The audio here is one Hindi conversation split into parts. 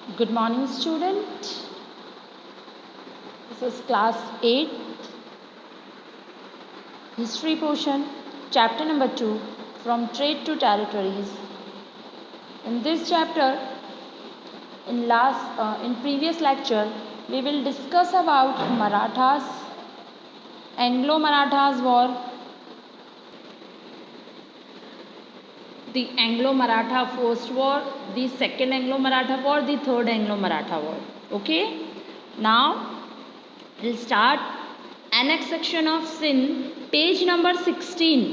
Good morning, student. This is class 8, history portion, chapter number 2, from trade to territories. In this chapter, in previous lecture, we will discuss about Marathas, Anglo-Marathas war, the Anglo-Maratha First War, the Second Anglo-Maratha War, the Third Anglo-Maratha War. Okay? Now, we'll start annexation of Sindh, page number 16.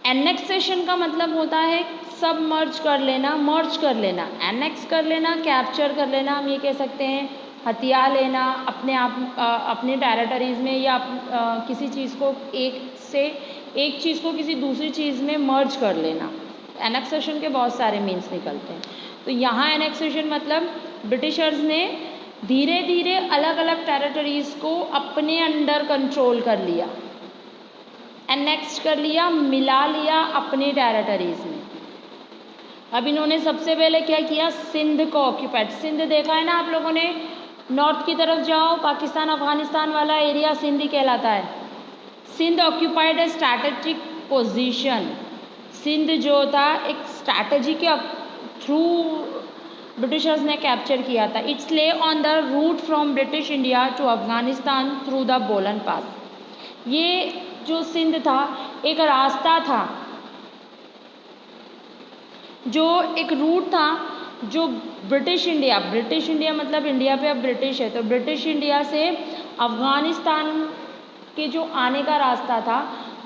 Annexation का मतलब होता है सब मर्ज कर लेना, एनेक्स कर लेना, कैप्चर कर लेना. हम ये कह सकते हैं हथियार लेना अपने टेरिटरीज में, या किसी चीज़ को एक चीज़ को किसी दूसरी चीज़ में मर्ज कर लेना. एनेक्सेशन के बहुत सारे मीन्स निकलते हैं. तो यहाँ एनेक्सेशन मतलब ब्रिटिशर्स ने धीरे धीरे अलग अलग टेरिटरीज को अपने अंडर कंट्रोल कर लिया, एनेक्स कर लिया, मिला लिया अपने टेरिटरीज में. अब इन्होंने सबसे पहले क्या किया, सिंध को ऑक्यूपाइड. सिंध देखा है ना आप लोगों ने, नॉर्थ की तरफ जाओ, पाकिस्तान अफगानिस्तान वाला एरिया सिंध ही कहलाता है. सिंध ऑक्यूपाइड ए स्ट्रैटेजिक पोजीशन. सिंध जो था एक स्ट्रैटेजी के थ्रू ब्रिटिशर्स ने कैप्चर किया था. It's lay on the route from British India to Afghanistan through the Bolan pass. ये जो सिंध था एक रास्ता था, जो एक रूट था जो ब्रिटिश इंडिया मतलब इंडिया पे अब ब्रिटिश है, तो ब्रिटिश इंडिया से अफगानिस्तान के जो आने का रास्ता था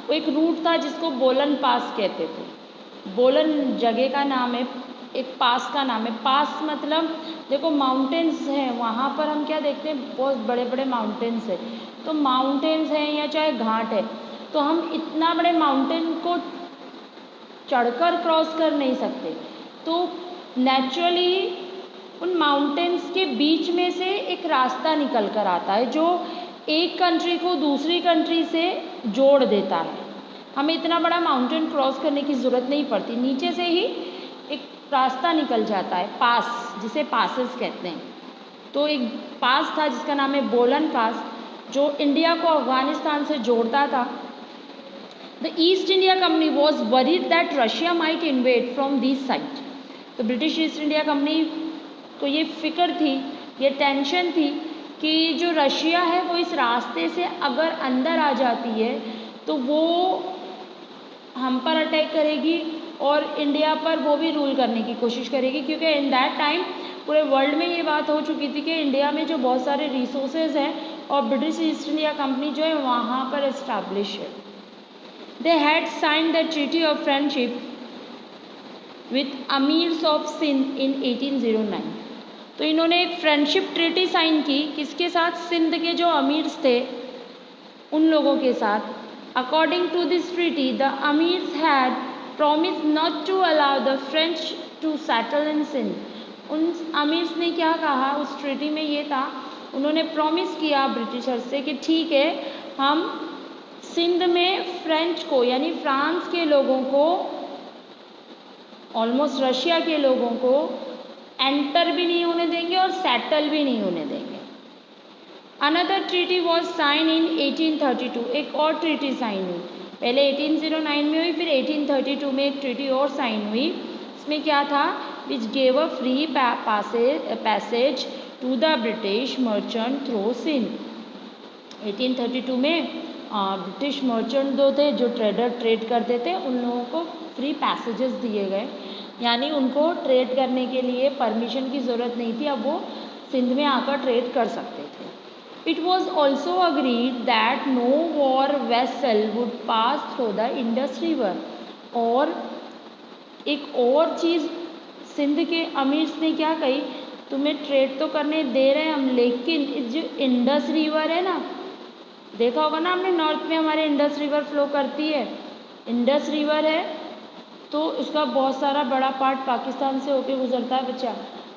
वो एक रूट था जिसको बोलन पास कहते थे. बोलन जगह का नाम है, एक पास का नाम है. पास मतलब देखो माउंटेन्स हैं, वहाँ पर हम क्या देखते हैं, बहुत बड़े बड़े माउंटेन्स हैं. तो माउंटेन्स हैं या चाहे घाट है, तो हम इतना बड़े माउंटेन को चढ़कर क्रॉस कर नहीं सकते. तो नेचुरली उन माउंटेन्स के बीच में से एक रास्ता निकल कर आता है जो एक कंट्री को दूसरी कंट्री से जोड़ देता है. हमें इतना बड़ा माउंटेन क्रॉस करने की ज़रूरत नहीं पड़ती, नीचे से ही एक रास्ता निकल जाता है, पास, जिसे पासेस कहते हैं. तो एक पास था जिसका नाम है बोलन पास, जो इंडिया को अफगानिस्तान से जोड़ता था. The East India company was worried that Russia might invade from this side. तो ब्रिटिश ईस्ट इंडिया कंपनी को ये फिक्र थी, ये टेंशन थी कि जो रशिया है वो इस रास्ते से अगर अंदर आ जाती है तो वो हम पर अटैक करेगी और इंडिया पर वो भी रूल करने की कोशिश करेगी, क्योंकि इन दैट टाइम पूरे वर्ल्ड में ये बात हो चुकी थी कि इंडिया में जो बहुत सारे रिसोर्सेज हैं और ब्रिटिश ईस्ट इंडिया कंपनी जो है वहाँ पर इस्टेब्लिश है. They had sign the treaty of friendship with amirs of Sindh in 1809. तो इन्होंने एक फ्रेंडशिप ट्रीटी साइन की, किसके साथ, सिंध के जो अमीर्स थे उन लोगों के साथ. According to this treaty the amirs had promise not to allow the French to settle in Sindh. उन अमीर्स ने क्या कहा उस ट्रीटी में, ये था, उन्होंने प्रॉमिस किया ब्रिटिशर्स से कि ठीक है, हम सिंध में फ्रेंच को यानी फ्रांस के लोगों को, ऑलमोस्ट रशिया के लोगों को एंटर भी नहीं होने देंगे और सेटल भी नहीं होने देंगे. Another treaty was sign in 1832. एक और ट्रीटी साइन हुई, पहले 1809 में हुई, फिर 1832 में एक ट्रीटी और साइन हुई. इसमें क्या था, which gave a free passage to the British merchant through Sindh. 1832 में ब्रिटिश मर्चेंट जो थे, जो ट्रेड करते थे, उन लोगों को फ्री पैसेजेस दिए गए, यानी उनको ट्रेड करने के लिए परमिशन की ज़रूरत नहीं थी, अब वो सिंध में आकर ट्रेड कर सकते थे. It was also agreed that no war vessel would pass through the Indus river. और एक और चीज़ सिंध के अमीर्स ने क्या कही, तुम्हें ट्रेड तो करने दे रहे हैं हम, लेकिन इस जो इंडस रिवर है ना, देखा होगा ना हमने, नॉर्थ में हमारे इंडस रिवर फ्लो करती है. इंडस रिवर है तो उसका बहुत सारा बड़ा पार्ट पाकिस्तान से होके गुजरता है बच्चा.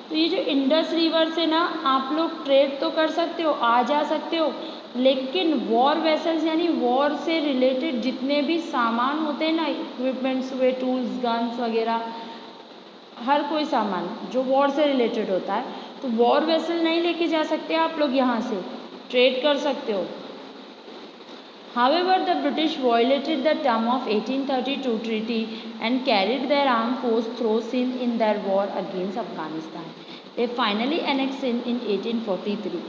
तो ये जो इंडस रिवर से ना आप लोग ट्रेड तो कर सकते हो, आ जा सकते हो, लेकिन वॉर वेसल्स यानी वॉर से रिलेटेड जितने भी सामान होते हैं ना, इक्विपमेंट्स हुए, टूल्स, गन्स वगैरह, हर कोई सामान जो वॉर से रिलेटेड होता है, तो वॉर वेसल नहीं लेके जा सकते आप लोग, यहाँ से ट्रेड कर सकते हो। However, the British violated the term of 1832 treaty and carried their armed force through Sindh in their war against Afghanistan. They finally annexed Sindh in 1843.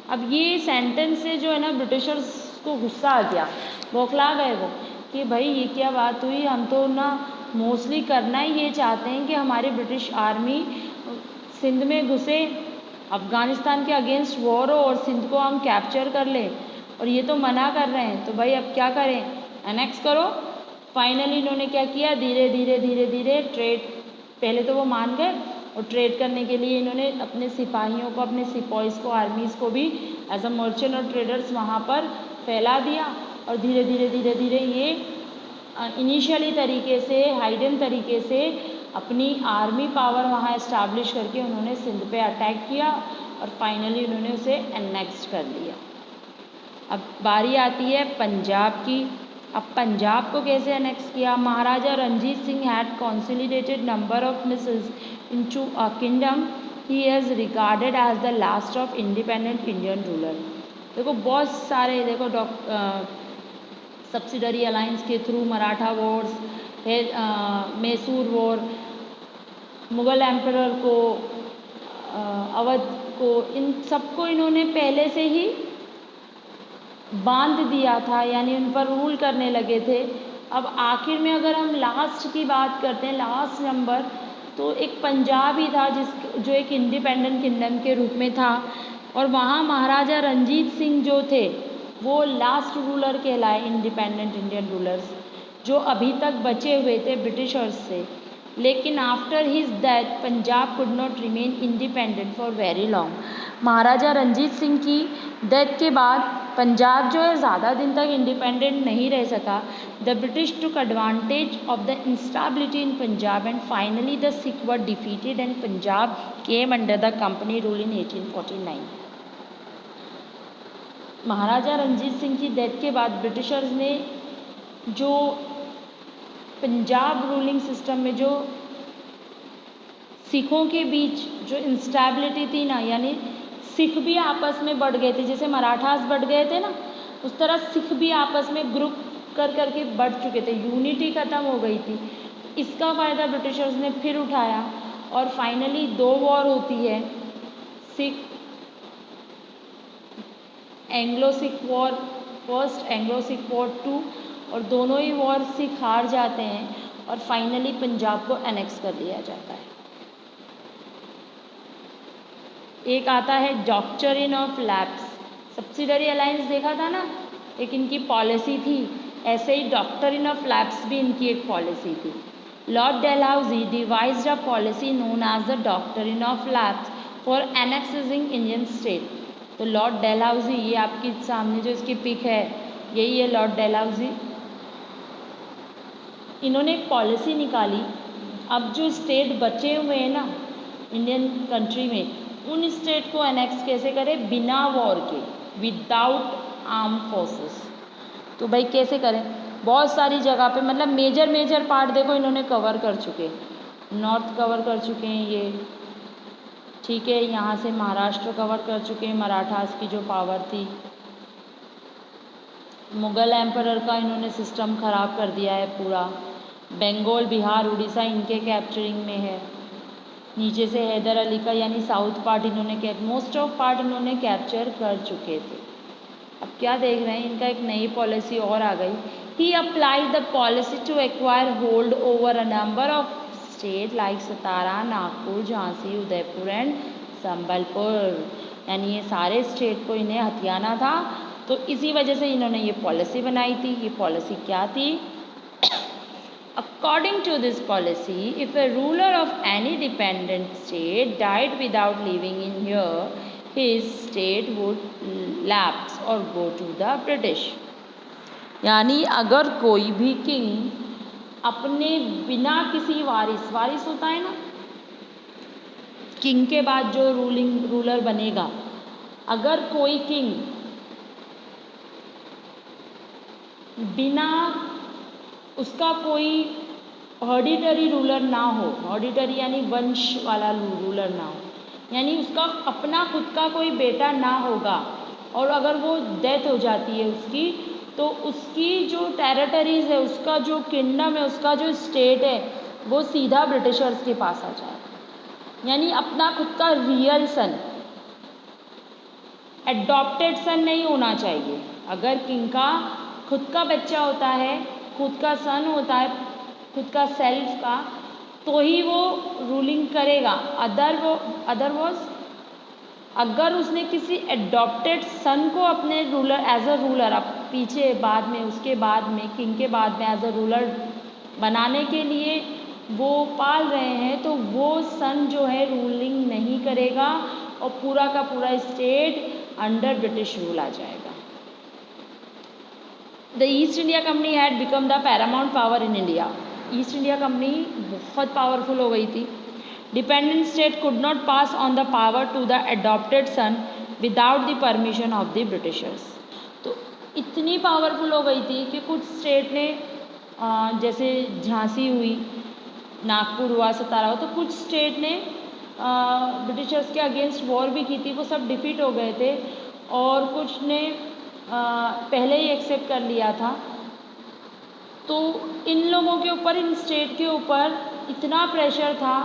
अब ये सेंटेंस से जो है ना ब्रिटिशर्स को गुस्सा आ गया, बौखला गए वो कि भाई ये क्या बात हुई, हम तो ना मोस्टली करना ही ये चाहते हैं कि हमारी ब्रिटिश आर्मी सिंध में घुसे, अफ़गानिस्तान के अगेंस्ट वॉर हो और सिंध को हम कैप्चर कर लें, और ये तो मना कर रहे हैं, तो भाई अब क्या करें, एनेक्स करो। फाइनली इन्होंने क्या किया, धीरे धीरे ट्रेड, पहले तो वो मान गए और ट्रेड करने के लिए इन्होंने अपने सिपाहियों को, अपने सिपॉइस को, आर्मीज़ को भी एज अ मर्चेंट और ट्रेडर्स वहाँ पर फैला दिया, और धीरे धीरे ये इनिशियली तरीके से, हाइडन तरीके से अपनी आर्मी पावर वहाँ इस्टेब्लिश करके उन्होंने सिंध पे अटैक किया और फाइनली उन्होंने उसे एनेक्स कर लिया। अब बारी आती है पंजाब की। अब पंजाब को कैसे एनेक्स किया? Maharaja Ranjit Singh had consolidated number of misls into a kingdom he is regarded as the last of independent Indian ruler. देखो बहुत सारे, देखो सब्सिडरी अलायंस के through Maratha wars, Mysore war, Mughal emperor को, अवध को, इन सबको इन्होंने पहले से ही बांध दिया था, यानी उन पर रूल करने लगे थे। अब आखिर में अगर हम लास्ट की बात करते हैं, लास्ट नंबर, तो एक पंजाब ही था जो एक इंडिपेंडेंट किंगडम के रूप में था, और वहाँ महाराजा रंजीत सिंह जो थे वो लास्ट रूलर कहलाए, इंडिपेंडेंट इंडियन रूलर्स, जो अभी तक बचे हुए थे ब्रिटिशर्स से। लेकिन after his death Punjab could not remain independent for very long. Maharaja Ranjit Singh की डेथ के बाद पंजाब जो है ज़्यादा दिन तक इंडिपेंडेंट नहीं रह सका। The British took advantage of the instability in Punjab and finally the Sikh were defeated and Punjab came under the company rule in 1849। महाराजा रंजीत सिंह की डेथ के बाद ब्रिटिशर्स ने जो पंजाब रूलिंग सिस्टम में जो सिखों के बीच जो इंस्टेबिलिटी थी ना, यानी सिख भी आपस में बढ़ गए थे, जैसे मराठास बढ़ गए थे ना, उस तरह सिख भी आपस में ग्रुप कर के बढ़ चुके थे, यूनिटी ख़त्म हो गई थी। इसका फ़ायदा ब्रिटिशर्स ने फिर उठाया और फाइनली 2 वॉर होती है, Sikh Anglo Sikh war first, Anglo Sikh war 2, और दोनों ही वॉर सिख हार जाते हैं और फाइनली पंजाब को एनेक्स कर लिया जाता है। एक आता है doctrine of lapse. Subsidiary alliance देखा था ना, एक इनकी पॉलिसी थी, ऐसे ही डॉक्ट्रिन ऑफ लैप्स भी इनकी एक पॉलिसी थी। Lord Dalhousie devised a policy known as the doctrine of lapse for annexing Indian state. तो लॉर्ड डेलहाउजी, ये आपके सामने जो इसकी पिक है यही है लॉर्ड डेलहाउजी। इन्होंने एक पॉलिसी निकाली, अब जो स्टेट बचे हुए हैं ना इंडियन कंट्री में, उन स्टेट को एनेक्स कैसे करें, बिना वॉर के, विदाउट आर्म फोर्सेस। तो भाई कैसे करें, बहुत सारी जगह पे, मतलब मेजर पार्ट देखो इन्होंने कवर कर चुके, नॉर्थ कवर कर चुके हैं ये, ठीक है, यहाँ से महाराष्ट्र कवर कर चुके हैं, मराठास की जो पावर थी। मुग़ल एम्परर का इन्होंने सिस्टम ख़राब कर दिया है पूरा। बंगाल, बिहार, उड़ीसा इनके कैप्चरिंग में है। नीचे से हैदर अली का यानी साउथ पार्ट इन्होंने मोस्ट ऑफ पार्ट इन्होंने कैप्चर कर चुके थे। अब क्या देख रहे हैं, इनका एक नई पॉलिसी और आ गई। He applied the policy to acquire hold over a number of state like Satara, Nagpur, Jhansi, Udaipur and Sambalpur, यानी ये सारे स्टेट को इन्हें हथियाना था। तो इसी वजह से इन्होंने ये पॉलिसी बनाई थी। ये पॉलिसी क्या थी? According to this policy, if a ruler of any dependent state died without living in here, his state would lapse or go to the British। यानी अगर कोई भी किंग अपने बिना किसी वारिस होता है ना, किंग के बाद जो रूलर बनेगा, अगर कोई किंग बिना उसका कोई हर्डिटरी रूलर ना हो, हर्डिटरी यानी वंश वाला रूलर ना हो, यानी उसका अपना खुद का कोई बेटा ना होगा, और अगर वो डेथ हो जाती है उसकी, तो उसकी जो टेरिटरीज है, उसका जो किंगडम है, उसका जो स्टेट है, वो सीधा ब्रिटिशर्स के पास आ जाए। यानी अपना खुद का रियल सन, एडॉप्टेड सन नहीं होना चाहिए। अगर किंग का खुद का बच्चा होता है, खुद का सन होता है, खुद का सेल्फ का, तो ही वो रूलिंग करेगा। अदरवाइज अगर उसने किसी एडॉप्टेड सन को अपने रूलर एज अ रूलर, अब पीछे बाद में, उसके बाद में, किंग के बाद में एज अ रूलर बनाने के लिए वो पाल रहे हैं, तो वो सन जो है रूलिंग नहीं करेगा और पूरा का पूरा स्टेट अंडर ब्रिटिश रूल आ जाएगा। The East India company had become the paramount power in India. East India company बहुत पावरफुल हो गई थी। Dependent state could not pass on the power to the adopted son without the permission of the Britishers. तो इतनी पावरफुल हो गई थी कि कुछ स्टेट ने, जैसे झांसी हुई, नागपुर हुआ, सतारा हुआ, तो कुछ स्टेट ने ब्रिटिशर्स के अगेंस्ट वॉर भी की थी, वो सब डिफीट हो गए थे, और कुछ ने पहले ही एक्सेप्ट कर लिया था। तो इन लोगों के ऊपर, इन स्टेट के ऊपर इतना प्रेशर था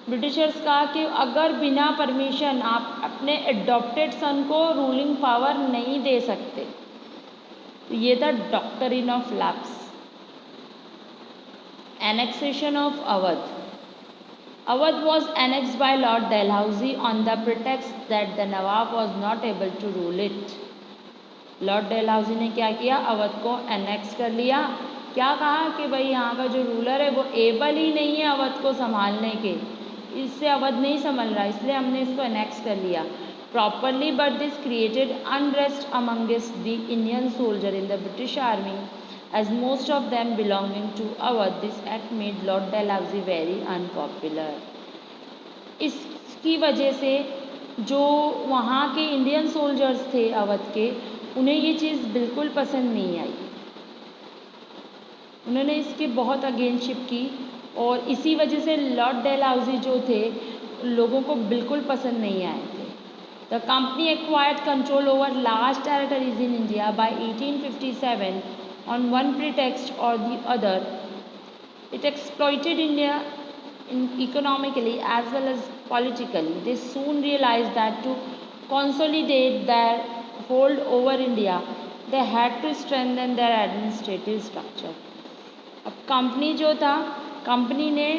ब्रिटिशर्स का कि अगर बिना परमिशन आप अपने एडॉप्टेड सन को रूलिंग पावर नहीं दे सकते। तो ये था doctrine of lapse. Annexation of Awadh. Awadh was annexed by Lord Dalhousie on the pretext that the Nawab was not able to rule it. Lord Dalhousie ने क्या किया, अवध को एनेक्स कर लिया। क्या कहा कि भाई यहाँ का जो रूलर है वो एबल ही नहीं है अवध को संभालने के, इससे अवध नहीं संभल रहा, इसलिए हमने इसको एनेक्स कर लिया properly. But this created unrest amongst the Indian soldier in the British army as most of them belonging to Awadh. This act made Lord Dalhousie very unpopular. इसकी वजह से जो वहाँ के इंडियन सोल्जर्स थे अवध के, उन्हें ये चीज़ बिल्कुल पसंद नहीं आई। उन्होंने इसके बहुत अगेंस्टशिप की, और इसी वजह से लॉर्ड डेलहाउसी जो थे लोगों को बिल्कुल पसंद नहीं आए थे। The company acquired control over large territories in India by 1857 on one pretext or the other. It exploited India economically as well as politically. They soon realized that to consolidate their hold over India, they had to strengthen their administrative structure. अब कंपनी जो था, कंपनी ने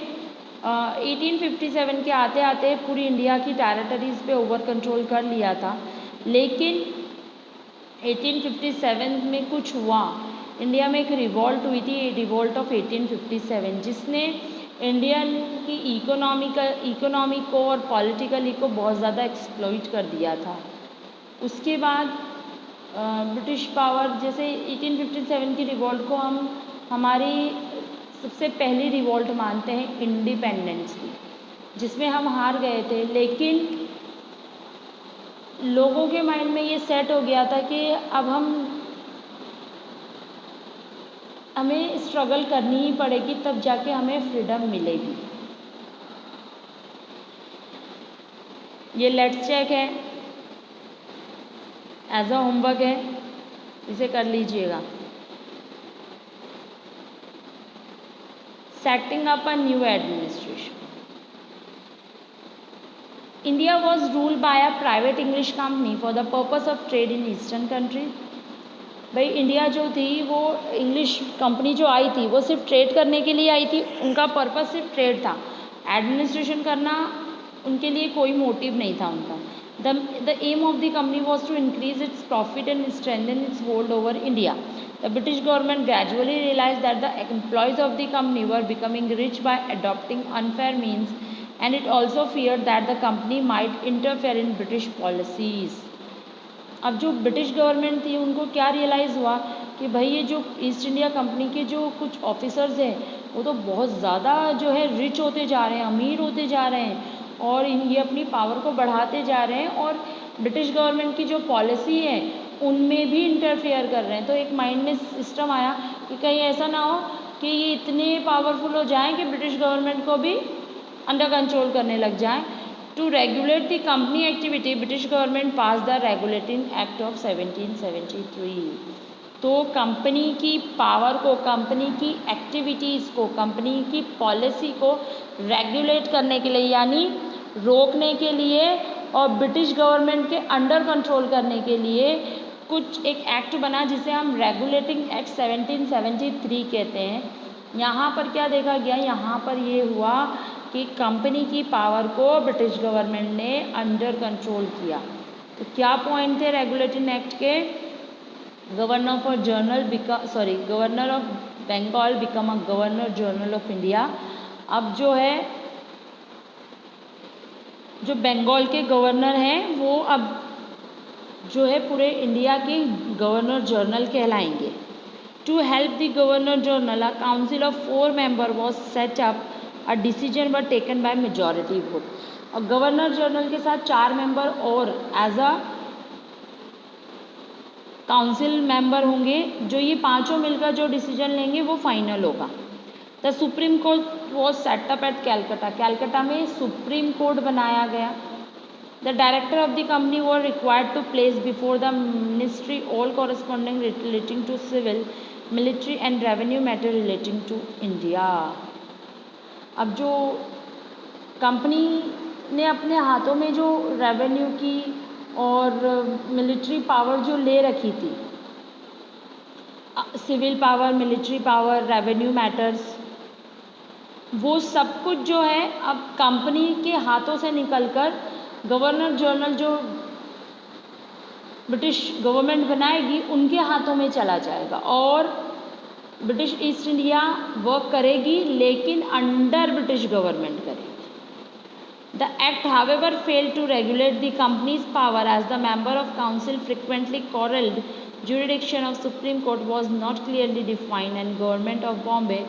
1857 के आते आते पूरी इंडिया की टेरिटरीज पे ओवर कंट्रोल कर लिया था, लेकिन 1857 में कुछ हुआ, इंडिया में एक रिवॉल्ट हुई थी, रिवॉल्ट ऑफ 1857, जिसने इंडियन की इकोनॉमी को और पॉलिटिकली को बहुत ज़्यादा एक्सप्लॉइट कर दिया था। उसके बाद ब्रिटिश पावर, जैसे 1857 की रिवॉल्ट को हम हमारी सबसे पहली रिवॉल्ट मानते हैं इंडिपेंडेंस की, जिसमें हम हार गए थे, लेकिन लोगों के माइंड में ये सेट हो गया था कि अब हमें स्ट्रगल करनी ही पड़ेगी, तब जाके हमें फ्रीडम मिलेगी। ये लेट्स चेक है, एज अ होमवर्क है, इसे कर लीजिएगा। Setting up a new administration. India was ruled by a private English company for the purpose of trade in eastern country. भाई इंडिया जो थी, वो इंग्लिश कंपनी जो आई थी वो सिर्फ ट्रेड करने के लिए आई थी, उनका पर्पस सिर्फ ट्रेड था, एडमिनिस्ट्रेशन करना उनके लिए कोई मोटिव नहीं था उनका। The aim of the company was to increase its profit and strengthen its hold over India. The British government gradually realise that the employees of the company were becoming rich by adopting unfair means, and it also fear that the company might interfere in British policies. अब जो ब्रिटिश गवर्नमेंट थी, उनको क्या रियलाइज़ हुआ कि भाई ये जो ईस्ट इंडिया कंपनी के जो कुछ ऑफिसर्स हैं, वो तो बहुत ज़्यादा जो है रिच होते जा रहे हैं, अमीर होते जा रहे हैं, और ये अपनी पावर को बढ़ाते जा रहे हैं, और ब्रिटिश गवर्नमेंट की जो पॉलिसी है उनमें भी इंटरफेयर कर रहे हैं। तो एक माइंड में सिस्टम आया कि कहीं ऐसा ना हो कि ये इतने पावरफुल हो जाएं कि ब्रिटिश गवर्नमेंट को भी अंडर कंट्रोल करने लग जाएं। To regulate the company activity British government pass the regulating act of 1773। तो कंपनी की पावर को, कंपनी की एक्टिविटीज़ को, कंपनी की पॉलिसी को रेगुलेट करने के लिए यानी रोकने के लिए और ब्रिटिश गवर्नमेंट के अंडर कंट्रोल करने के लिए कुछ एक एक्ट बना जिसे हम रेगुलेटिंग एक्ट 1773 कहते हैं। यहाँ पर क्या देखा गया, यहाँ पर ये हुआ कि कंपनी की पावर को ब्रिटिश गवर्नमेंट ने अंडर कंट्रोल किया। तो क्या पॉइंट थे रेगुलेटिंग एक्ट के? Governor of Bengal become a governor general of India. अब जो है जो बंगाल के गवर्नर हैं वो अब जो है पूरे इंडिया के गवर्नर जनरल कहलाएंगे। To help the governor general a council of 4 member was set up, a decision were taken by majority vote. और गवर्नर जनरल के साथ 4 मेंबर और एज अ काउंसिल मेंबर होंगे, जो ये पांचों मिलकर जो डिसीजन लेंगे वो फाइनल होगा। The supreme court was set up at Calcutta. Calcutta में सुप्रीम कोर्ट बनाया गया। The director of the company were required to place before the ministry all corresponding relating to civil, military and revenue matter relating to India. अब जो कंपनी ने अपने हाथों में जो रेवेन्यू की और मिलिट्री पावर जो ले रखी थी, civil power, military power, revenue matters, वो सब कुछ जो है अब कंपनी के हाथों से निकलकर गवर्नर जनरल जो ब्रिटिश गवर्नमेंट बनाएगी उनके हाथों में चला जाएगा और ब्रिटिश ईस्ट इंडिया वर्क करेगी लेकिन अंडर ब्रिटिश गवर्नमेंट करेगी। The act however failed to regulate the company's power as the member of council frequently quarreled jurisdiction of Supreme Court was not clearly defined and government of Bombay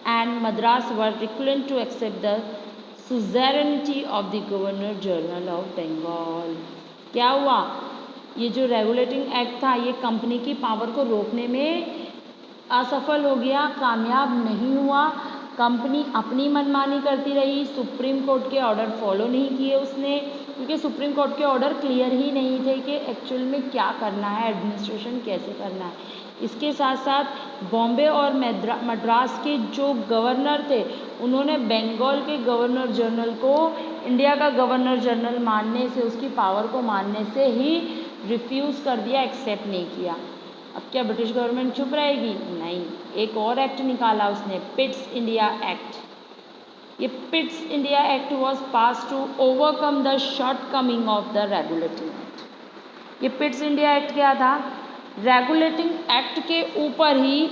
and Madras were reluctant to accept the suzerainty of the Governor General of Bengal। क्या हुआ, ये जो रेगुलेटिंग एक्ट था ये कंपनी की पावर को रोकने में असफल हो गया, कामयाब नहीं हुआ। कंपनी अपनी मनमानी करती रही, सुप्रीम कोर्ट के ऑर्डर फॉलो नहीं किए उसने, क्योंकि सुप्रीम कोर्ट के ऑर्डर क्लियर ही नहीं थे कि एक्चुअल में क्या करना है, एडमिनिस्ट्रेशन कैसे करना है। इसके साथ साथ बॉम्बे और मद्रास के जो गवर्नर थे उन्होंने बंगाल के गवर्नर जनरल को इंडिया का गवर्नर जनरल मानने से, उसकी पावर को मानने से ही रिफ्यूज़ कर दिया, एक्सेप्ट नहीं किया। अब क्या ब्रिटिश गवर्नमेंट चुप रहेगी? नहीं, एक और एक्ट निकाला उसने, पिट्स इंडिया एक्ट। ये Pitt's India act was pass to overcome the shortcoming of the regulating act. ये पिट्स इंडिया एक्ट क्या था? रेगुलेटिंग एक्ट के ऊपर ही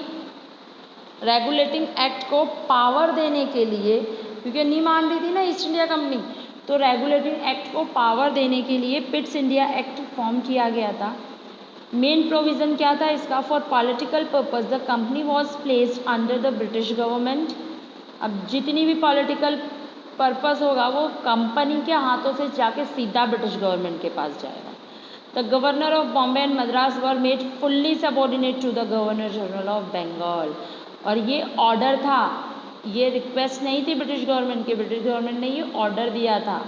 रेगुलेटिंग एक्ट को पावर देने के लिए, क्योंकि नहीं मान रही थी ना ईस्ट इंडिया कंपनी, तो रेगुलेटिंग एक्ट को पावर देने के लिए पिट्स इंडिया एक्ट फॉर्म किया गया था। मेन प्रोविज़न क्या था इसका? For political purpose the company was placed under the British government. अब जितनी भी पॉलिटिकल पर्पस होगा वो कंपनी के हाथों से जाके सीधा ब्रिटिश गवर्नमेंट के पास जाएगा। The governor of Bombay and Madras were made fully subordinate to the governor general of Bengal. और ये ऑर्डर था, ये रिक्वेस्ट नहीं थी ब्रिटिश गवर्नमेंट की, ब्रिटिश गवर्नमेंट ने ये ऑर्डर दिया था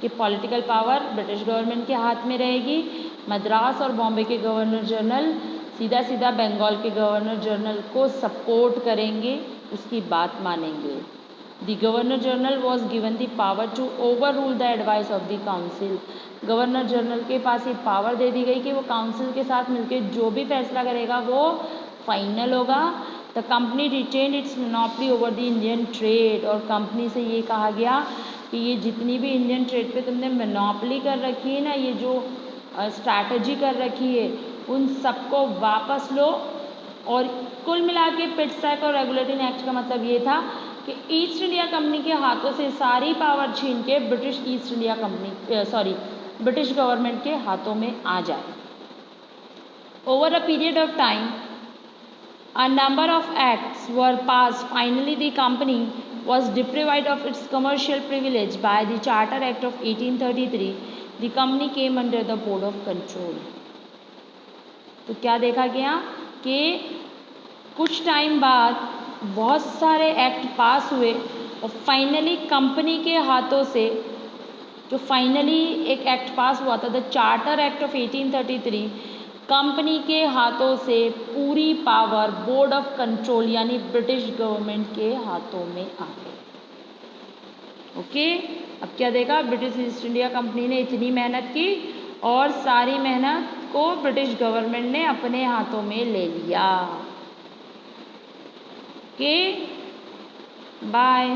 कि पॉलिटिकल पावर ब्रिटिश गवर्नमेंट के हाथ में रहेगी। मद्रास और बॉम्बे के गवर्नर जनरल सीधा सीधा बंगाल के गवर्नर जनरल को सपोर्ट करेंगे, उसकी बात मानेंगे। The governor general was given the power to overrule the advice of the council. Governor general के पास ये पावर दे दी गई कि वो काउंसिल के साथ मिलकर जो भी फैसला करेगा वो फाइनल होगा। The company retained it's monopoly over the Indian trade. और कंपनी से ये कहा गया कि ये जितनी भी इंडियन ट्रेड पे तुमने मोनोपोली कर रखी है ना, ये जो स्ट्रैटेजी कर रखी है, उन सबको वापस लो। और कुल मिला के पिट्स एक्ट और रेगुलेटिंग एक्ट का मतलब ये था कि ईस्ट इंडिया कंपनी के हाथों से सारी पावर छीन के British east India company British government के हाथों में आ जाए। Over a period of time a number of acts were passed. Finally, the company was deprived of its commercial privilege by the Charter Act of 1833. The company came under the board of control. तो क्या देखा गया कि कुछ टाइम बाद बहुत सारे एक्ट पास हुए और फाइनली कंपनी के हाथों से जो फाइनली एक एक्ट पास हुआ था, the charter act of 1833, company के हाथों से पूरी पावर बोर्ड ऑफ कंट्रोल यानी ब्रिटिश गवर्नमेंट के हाथों में आ गई। ओके, अब क्या देखा, ब्रिटिश ईस्ट इंडिया कंपनी ने इतनी मेहनत की और सारी मेहनत को ब्रिटिश गवर्नमेंट ने अपने हाथों में ले लिया। Okay, bye.